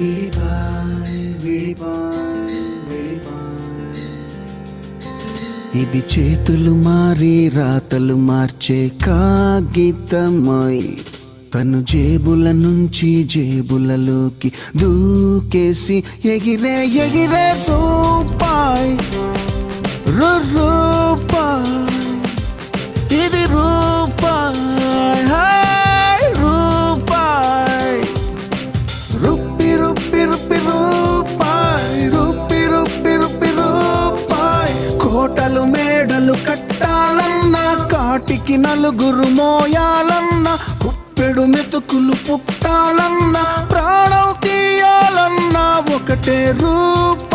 విడిపాయ్ విడిపాయ్ విడిపాయ్. ఇది చేతులు మారి రాతలు మార్చే కాగితమై తను జేబుల నుంచి జేబులలోకి దూకేసి ఎగిరే ఎగిరే రూపాయ్ రూపాయ్. ఇది రూపాయ్ హాయ్ రూపాయ్. రుప్పి రుప్పి రుప్పి రూపాయ్ రూపి రుప్పి రుప్పి రూపాయ్. కోటలు మేడలు కట్టాలన్నా కాటికి నలుగురు మోయాలన్నా కుప్పెడు మెతుకులు పుట్టాలన్నా ప్రాణం తీయాలన్నా ఒకటే రూపాయ్.